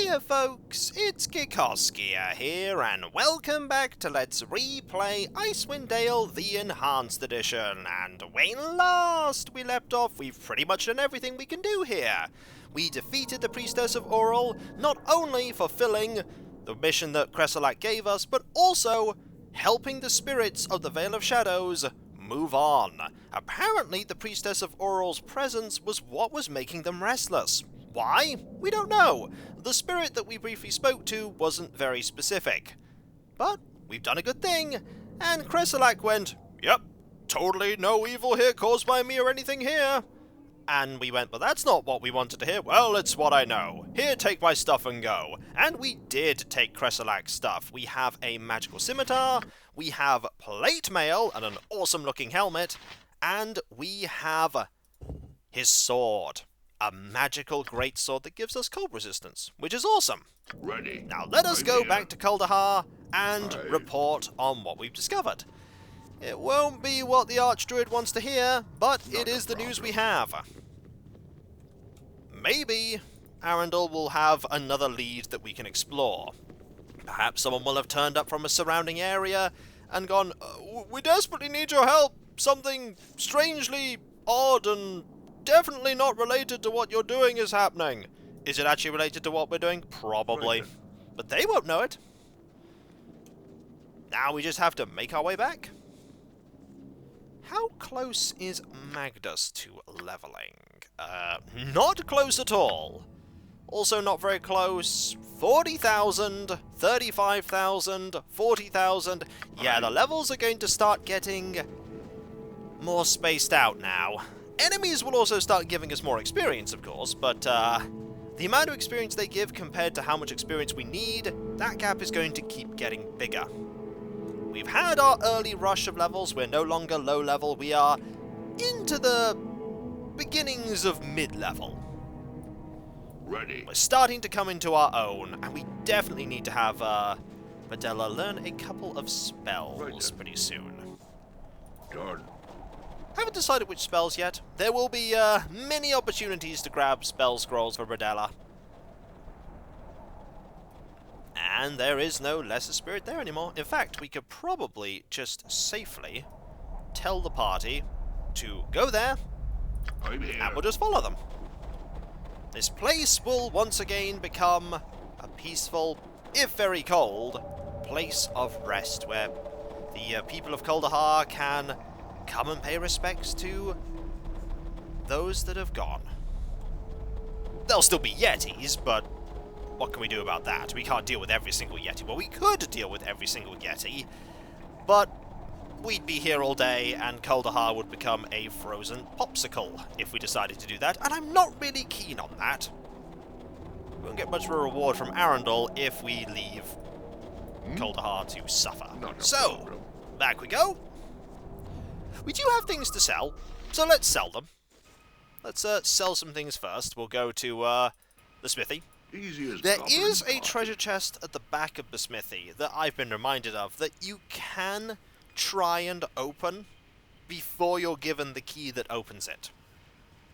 Hiya folks, it's Kikoskia here, and welcome back to Let's Replay Icewind Dale the Enhanced Edition. And when last we left off, we've pretty much done everything we can do here. We defeated the Priestess of Auril, not only fulfilling the mission that Kresolak gave us, but also helping the spirits of the Vale of Shadows move on. Apparently the Priestess of Auril's presence was what was making them restless. Why? We don't know. The spirit that we briefly spoke to wasn't very specific. But we've done a good thing, and Kresolak went, "Yep, totally no evil here caused by me or anything here." And we went, "But that's not what we wanted to hear." "Well, it's what I know. Here, take my stuff and go." And we did take Kresolak's stuff. We have a magical scimitar, we have plate mail and an awesome looking helmet, and we have his sword. A magical greatsword that gives us cold resistance, which is awesome. Ready. Now let us go back to Kuldahar and report on what we've discovered. It won't be what the Archdruid wants to hear, but it is the news we have. Maybe Arundel will have another lead that we can explore. Perhaps someone will have turned up from a surrounding area and gone, "We desperately need your help. Something strangely odd and definitely not related to what you're doing is happening." Is it actually related to what we're doing? Probably. But they won't know it. Now we just have to make our way back. How close is Magnus to leveling? Not close at all. Also not very close. 40,000, 35,000, 40,000. Yeah, the levels are going to start getting more spaced out now. Enemies will also start giving us more experience, of course, but the amount of experience they give compared to how much experience we need, that gap is going to keep getting bigger. We've had our early rush of levels. We're no longer low level. We are into the beginnings of mid-level. Ready. We're starting to come into our own, and we definitely need to have Medela learn a couple of spells pretty soon. Done. Haven't decided which spells yet. There will be many opportunities to grab spell scrolls for Bradella. And there is no lesser spirit there anymore. In fact, we could probably just safely tell the party to go there, I'm here. and we'll just follow them. This place will once again become a peaceful, if very cold, place of rest where the people of Kuldahar can come and pay respects to those that have gone. There'll still be Yetis, but what can we do about that? We can't deal with every single Yeti. Well, we could deal with every single Yeti, but we'd be here all day and Kuldahar would become a frozen popsicle if we decided to do that, and I'm not really keen on that. We won't get much of a reward from Arundel if we leave Kuldahar to suffer. So, back we go. We do have things to sell, so let's sell them. Let's sell some things first. We'll go to the smithy. Easy as There gobbling is a coffee. treasure chest at the back of the smithy that I've been reminded of that you can try and open before you're given the key that opens it.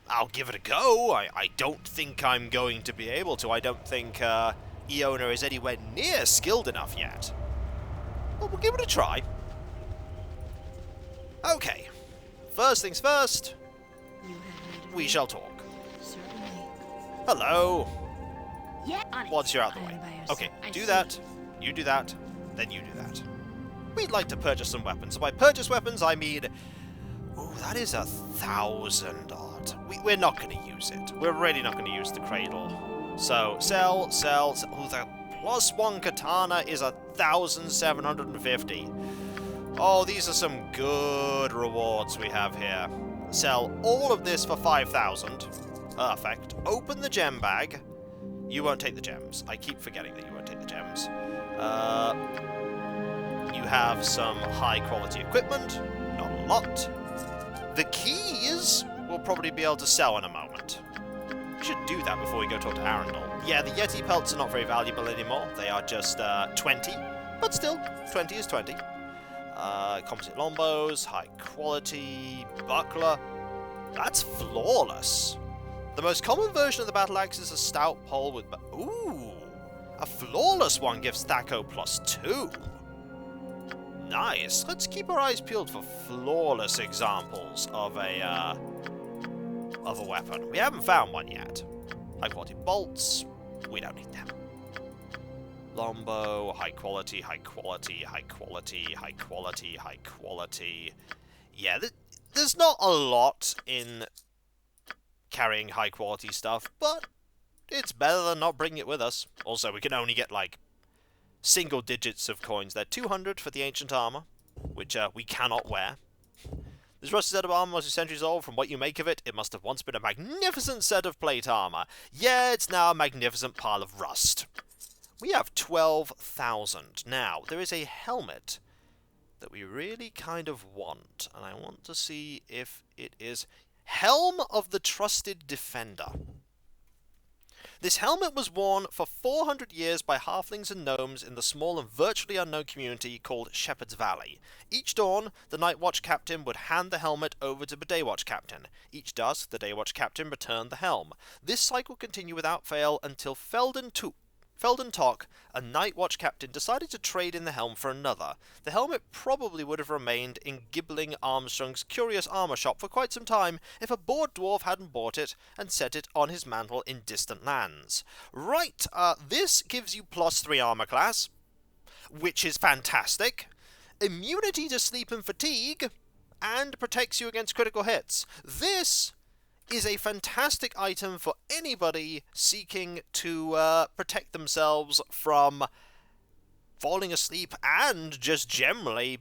I'll give it a go. I don't think I'm going to be able to. I don't think Iona is anywhere near skilled enough yet. But we'll give it a try. Okay, first things first, we shall talk. Certainly. Hello. Yeah, on it. Once you're out of the I way. am by your Okay, side. I do see. that, you do that, then you do that. We'd like to purchase some weapons. So by purchase weapons, I mean, ooh, that is 1,000 odd. We're not going to use it. We're really not going to use the cradle. So, sell. Ooh, the +1 katana is 1,750. Oh, these are some good rewards we have here. Sell all of this for 5,000. Perfect. Open the gem bag. You won't take the gems. I keep forgetting that you won't take the gems. You have some high-quality equipment. Not a lot. The keys we'll probably be able to sell in a moment. We should do that before we go talk to Arundel. Yeah, the Yeti pelts are not very valuable anymore. They are just 20. But still, 20 is 20. Composite longbows, high quality, buckler. That's flawless. The most common version of the battle axe is a stout pole with... Ooh! A flawless one gives Thaco +2. Nice. Let's keep our eyes peeled for flawless examples of a weapon. We haven't found one yet. High quality bolts. We don't need them. Longbow, high quality, high quality, high quality, high quality, high quality. Yeah, there's not a lot in carrying high quality stuff, but it's better than not bringing it with us. Also, we can only get like single digits of coins there. 200 for the ancient armor, which we cannot wear. This rusty set of armor must be centuries old. From what you make of it, it must have once been a magnificent set of plate armor. Yeah, it's now a magnificent pile of rust. We have 12,000. Now, there is a helmet that we really kind of want, and I want to see if it is Helm of the Trusted Defender. This helmet was worn for 400 years by halflings and gnomes in the small and virtually unknown community called Shepherd's Valley. Each dawn, the Night Watch captain would hand the helmet over to the Day Watch captain. Each dusk, the Day Watch captain returned the helm. This cycle continued without fail until Felden Tok, a Night Watch captain, decided to trade in the helm for another. The helmet probably would have remained in Gibbling Armstrong's curious armor shop for quite some time if a bored dwarf hadn't bought it and set it on his mantle in distant lands. Right, this gives you +3 armor class, which is fantastic. Immunity to sleep and fatigue, and protects you against critical hits. This is a fantastic item for anybody seeking to protect themselves from falling asleep, and just generally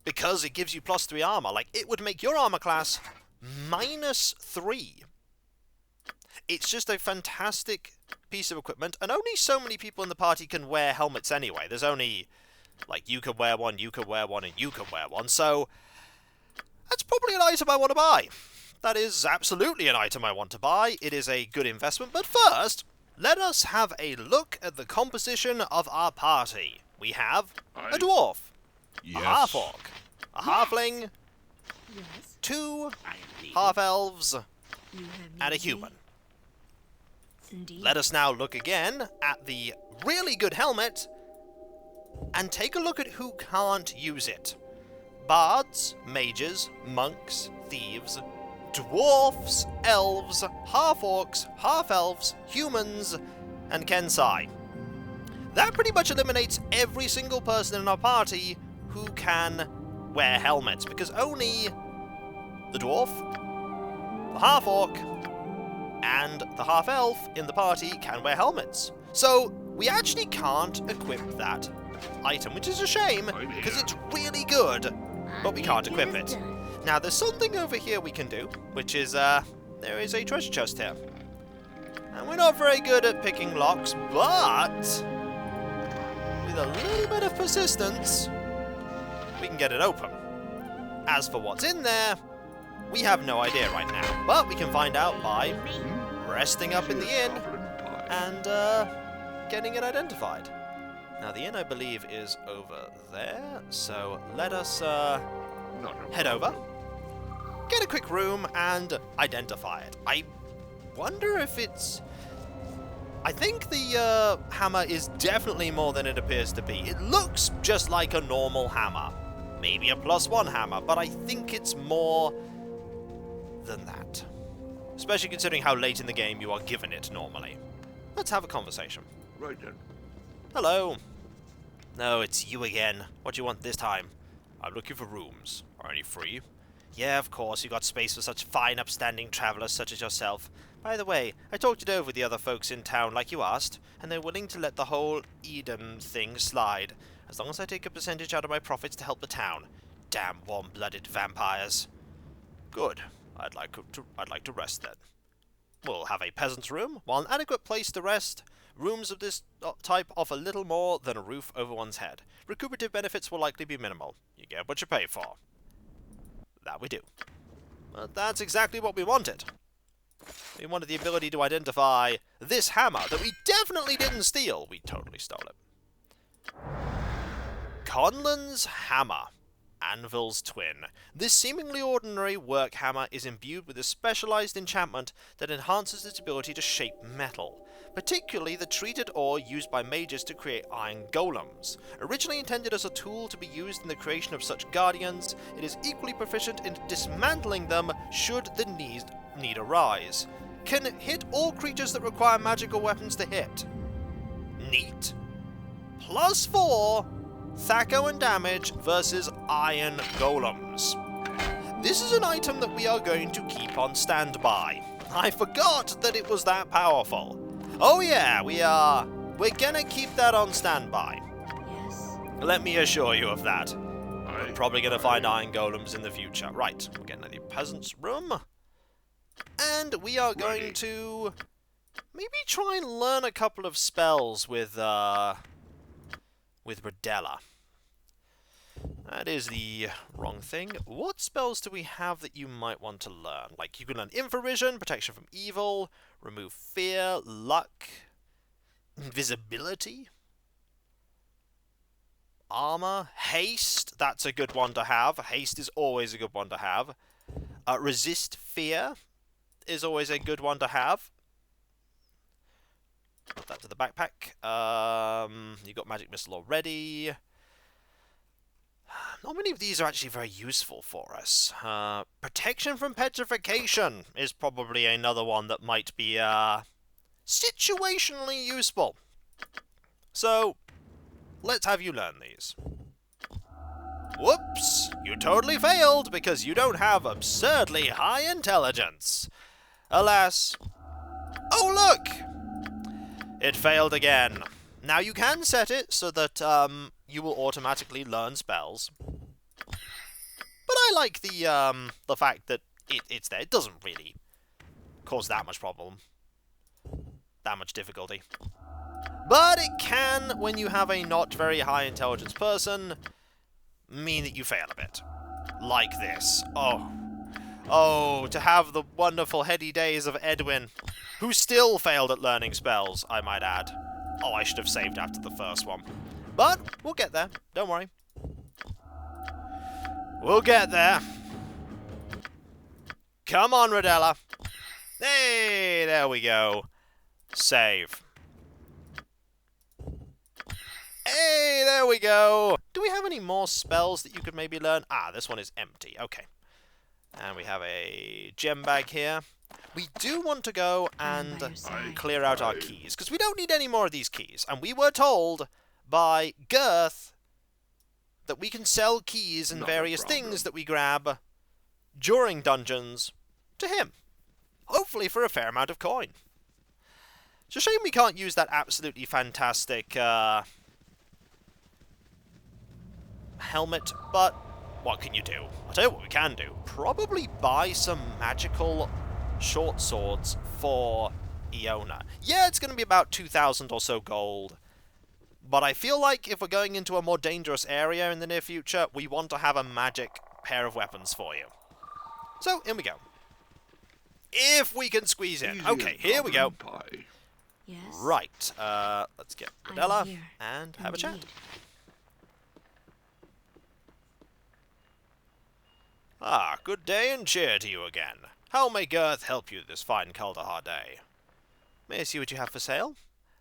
because it gives you +3 armor. Like, it would make your armor class -3. It's just a fantastic piece of equipment, and only so many people in the party can wear helmets anyway. There's only, like, you can wear one, you can wear one, and you can wear one, so that's probably an item I want to buy. That is absolutely an item I want to buy. It is a good investment. But first, let us have a look at the composition of our party. We have a dwarf, Yes. a half-orc, a halfling, Yes. 2 I am leaving. half-elves, You have and a need human. me? Indeed. Let us now look again at the really good helmet and take a look at who can't use it. Bards, mages, monks, thieves, dwarfs, elves, half-orcs, half-elves, humans, and Kensai. That pretty much eliminates every single person in our party who can wear helmets, because only the dwarf, the half-orc, and the half-elf in the party can wear helmets. So we actually can't equip that item, which is a shame, because it's really good, but we can't equip it. Now, there's something over here we can do, which is, there is a treasure chest here. And we're not very good at picking locks, but with a little bit of persistence, we can get it open. As for what's in there, we have no idea right now, but we can find out by resting up in the inn and getting it identified. Now, the inn, I believe, is over there, so let us head over, get a quick room, and identify it. I wonder if it's... I think the hammer is definitely more than it appears to be. It looks just like a normal hammer. Maybe a +1 hammer, but I think it's more than that. Especially considering how late in the game you are given it normally. Let's have a conversation. Right then. Hello. No, it's you again. What do you want this time? I'm looking for rooms. Are any free? Yeah, of course. You got space for such fine, upstanding travelers such as yourself. By the way, I talked it over with the other folks in town like you asked, and they're willing to let the whole Eden thing slide, as long as I take a percentage out of my profits to help the town. Damn warm-blooded vampires. Good. I'd like to rest then. We'll have a peasant's room, while an adequate place to rest. Rooms of this type offer little more than a roof over one's head. Recuperative benefits will likely be minimal. You get what you pay for. That we do. But that's exactly what we wanted. We wanted the ability to identify this hammer that we definitely didn't steal. We totally stole it. Conlan's Hammer. Anvil's twin. This seemingly ordinary work hammer is imbued with a specialized enchantment that enhances its ability to shape metal. particularly the treated ore used by mages to create iron golems. Originally intended as a tool to be used in the creation of such guardians, it is equally proficient in dismantling them should the need arise. Can hit all creatures that require magical weapons to hit. Neat. +4 Thaco and damage versus iron golems. This is an item that we are going to keep on standby. I forgot that it was that powerful. Oh yeah, we're gonna keep that on standby. Yes. Let me assure you of that. Aye. We're probably gonna find iron golems in the future. Right, we're getting to the peasant's room. And we are going Ready. to maybe try and learn a couple of spells with Rodella. That is the wrong thing. What spells do we have that you might want to learn? Like, you can learn Infravision, Protection from Evil, Remove Fear, Luck, Invisibility, Armor, Haste. That's a good one to have. Haste is always a good one to have. Resist Fear is always a good one to have. Put that to the backpack. You got Magic Missile already. Not many of these are actually very useful for us. Protection from Petrification is probably another one that might be situationally useful. So, let's have you learn these. Whoops! You totally failed because you don't have absurdly high intelligence. Alas. Oh, look! It failed again. Now you can set it so that you will automatically learn spells. But I like the fact that it's there. It doesn't really cause that much problem. That much difficulty. But it can, when you have a not very high intelligence person, mean that you fail a bit. Like this. Oh, to have the wonderful heady days of Edwin, who still failed at learning spells, I might add. Oh, I should have saved after the first one. But we'll get there. Don't worry. We'll get there. Come on, Rodella. Hey, there we go. Save. Hey, there we go. Do we have any more spells that you could maybe learn? Ah, this one is empty. Okay. And we have a gem bag here. We do want to go and clear out our keys, because we don't need any more of these keys. And we were told by Girth that we can sell keys and Not a various problem. things that we grab during dungeons to him. Hopefully for a fair amount of coin. It's a shame we can't use that absolutely fantastic helmet, but what can you do? I'll tell you what we can do. Probably buy some magical short swords for Iona. Yeah, it's going to be about 2,000 or so gold. But I feel like if we're going into a more dangerous area in the near future, we want to have a magic pair of weapons for you. So, in we go. If we can squeeze in. Easy Okay, as here we go. gobbling pie. Yes. Right, let's get I'm Rodella here. and have a chat. Indeed. Ah, good day and cheer to you again. How may Girth help you this fine Kuldahar day? May I see what you have for sale?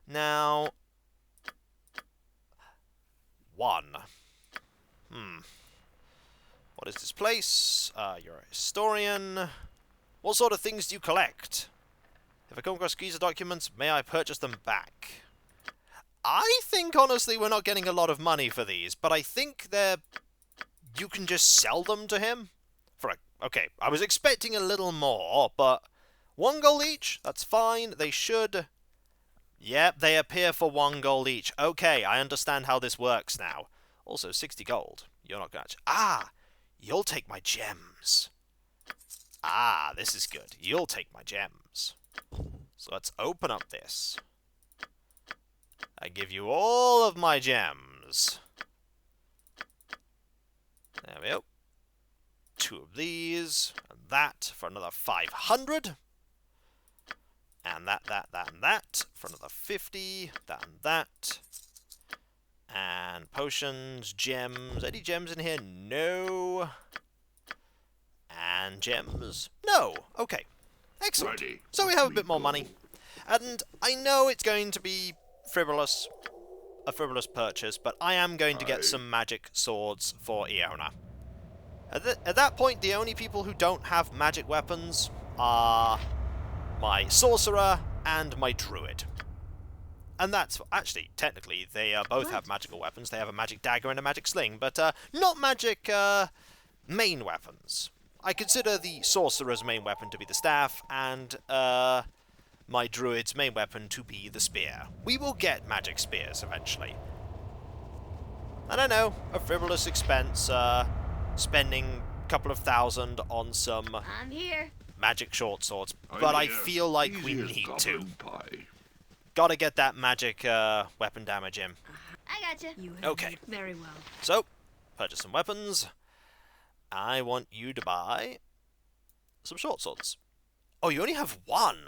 Now... 1. What is this place? You're a historian. What sort of things do you collect? If I come across keys or documents, may I purchase them back? I think, honestly, we're not getting a lot of money for these, but I think they're... You can just sell them to him? Okay, I was expecting a little more, but 1 gold each? That's fine. They should... Yep, they appear for 1 gold each. Okay, I understand how this works now. Also, 60 gold. You're not going to... Ah! You'll take my gems. Ah, this is good. You'll take my gems. So let's open up this. I give you all of my gems. There we go. 2 of these, and that for another 500. And that, and that for another 50. That and that. And potions, gems. Any gems in here? No. And gems? No. Okay. Excellent. Ready. So we have a bit more money. And I know it's going to be frivolous, a frivolous purchase, but I am going to get some magic swords for Iona. At that point, the only people who don't have magic weapons are my sorcerer and my druid. And that's, actually, technically, they both have magical weapons. They have a magic dagger and a magic sling, but not magic main weapons. I consider the sorcerer's main weapon to be the staff, and my druid's main weapon to be the spear. We will get magic spears eventually. And I know, a frivolous expense, spending a couple of thousand on some I'm here. magic short swords, but I feel like we Easy as need goblin to. pie. Gotta get that magic weapon damage in. I gotcha. You have Okay. me very well. So, purchase some weapons. I want you to buy some short swords. Oh, you only have one.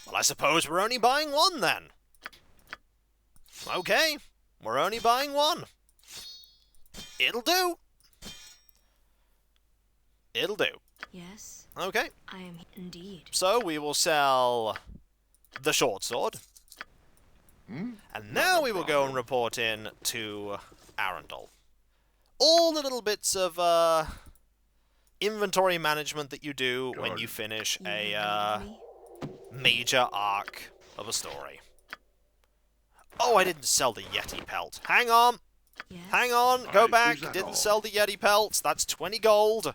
Well, I suppose we're only buying one then. Okay, we're only buying one. It'll do. It'll do. Yes, Okay, I am indeed. so we will sell the short sword. And now we will go and report in to Arundel. All the little bits of inventory management that you do when you finish You a have me. major arc of a story. Oh, I didn't sell the Yeti pelt. Hang on, Yes. hang on, go Alright, back. is that Didn't all? sell the Yeti pelts. That's 20 gold.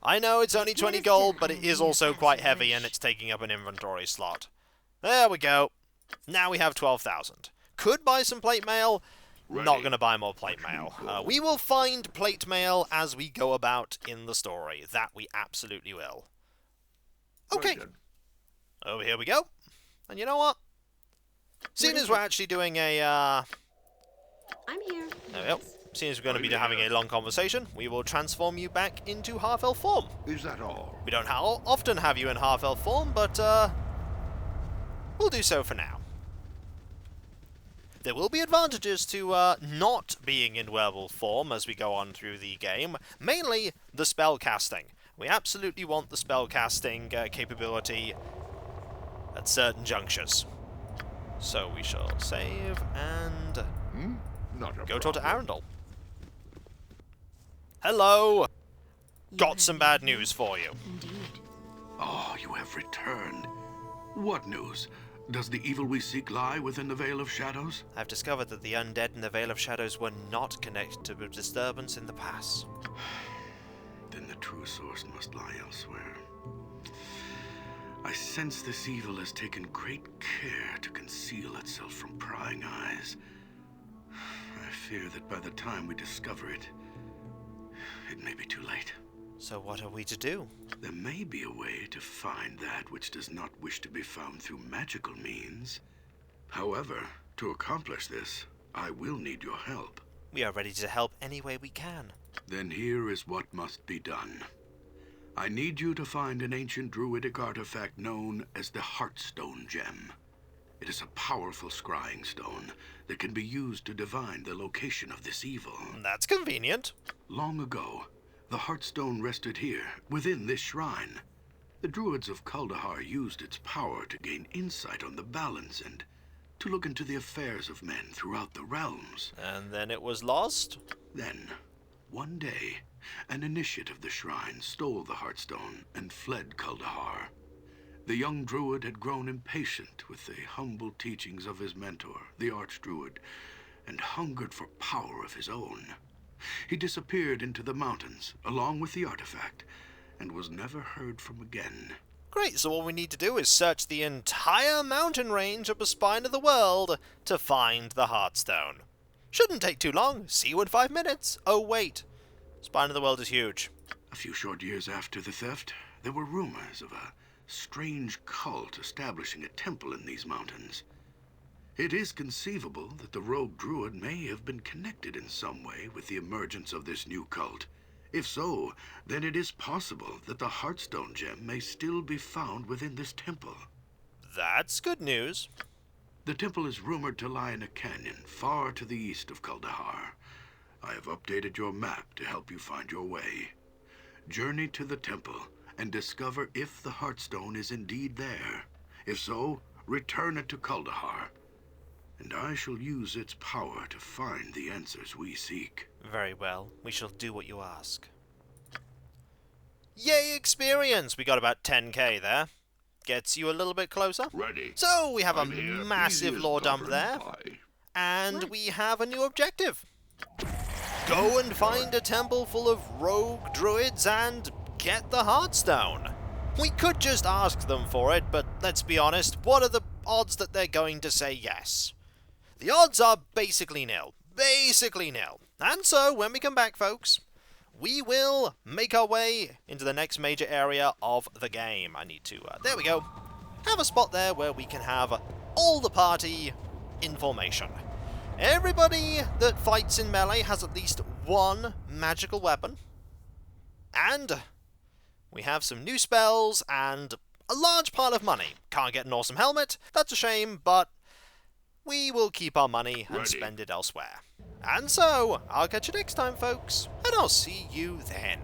I know it's only 20 gold, but it is also quite heavy and it's taking up an inventory slot. There we go. Now we have 12,000. Could buy some plate mail. Not Ready. going to buy more plate mail. We will find plate mail as we go about in the story. That we absolutely will. Okay. Right then. Over here we go. And you know what? Seeing as we're actually doing a, I'm here. there we go. Seeing as we're going to be having a long conversation, we will transform you back into half-elf form. Is that all? We don't often have you in half-elf form, but, we'll do so for now. There will be advantages to not being in werewolf form as we go on through the game, mainly the spell casting. We absolutely want the spell casting capability at certain junctures. So we shall save and Not a go talk to problem. Arundel. Hello! You Got have some me bad here. news for you. Indeed. Oh, you have returned. What news? Does the evil we seek lie within the Vale of Shadows? I've discovered that the undead in the Vale of Shadows were not connected to a disturbance in the pass. Then the true source must lie elsewhere. I sense this evil has taken great care to conceal itself from prying eyes. I fear that by the time we discover it, it may be too late. So what are we to do? There may be a way to find that which does not wish to be found through magical means. However, to accomplish this, I will need your help. We are ready to help any way we can. Then here is what must be done. I need you to find an ancient druidic artifact known as the Heartstone Gem. It is a powerful scrying stone that can be used to divine the location of this evil. That's convenient. Long ago, the Heartstone rested here, within this shrine. The druids of Kuldahar used its power to gain insight on the balance and to look into the affairs of men throughout the realms. And then it was lost? Then, one day, an initiate of the shrine stole the Heartstone and fled Kuldahar. The young druid had grown impatient with the humble teachings of his mentor, the archdruid, and hungered for power of his own. He disappeared into the mountains, along with the artifact, and was never heard from again. Great, so all we need to do is search the entire mountain range up the spine of the world to find the Heartstone. Shouldn't take too long. See you in 5 minutes. Oh, wait. Spine of the world is huge. A few short years after the theft, there were rumors of a strange cult establishing a temple in these mountains. It is conceivable that the rogue druid may have been connected in some way with the emergence of this new cult. If so, then it is possible that the Heartstone Gem may still be found within this temple. That's good news. The temple is rumored to lie in a canyon far to the east of Kuldahar. I have updated your map to help you find your way. Journey to the temple and discover if the Heartstone is indeed there. If so, return it to Kuldahar, and I shall use its power to find the answers we seek. Very well. We shall do what you ask. Yay, experience! We got about 10k there. Gets you a little bit closer. Ready. So, we have I'm a here, massive easy as lore dump butter and there. pie. And we have a new objective. Go and find a temple full of rogue druids and get the Heartstone. We could just ask them for it, but let's be honest, what are the odds that they're going to say yes? The odds are basically nil. Basically nil. And so, when we come back, folks, we will make our way into the next major area of the game. I need to, there we go, have a spot there where we can have all the party in formation. Everybody that fights in melee has at least one magical weapon. And we have some new spells and a large pile of money. Can't get an awesome helmet, that's a shame, but we will keep our money and Ready. spend it elsewhere. And so, I'll catch you next time, folks, and I'll see you then.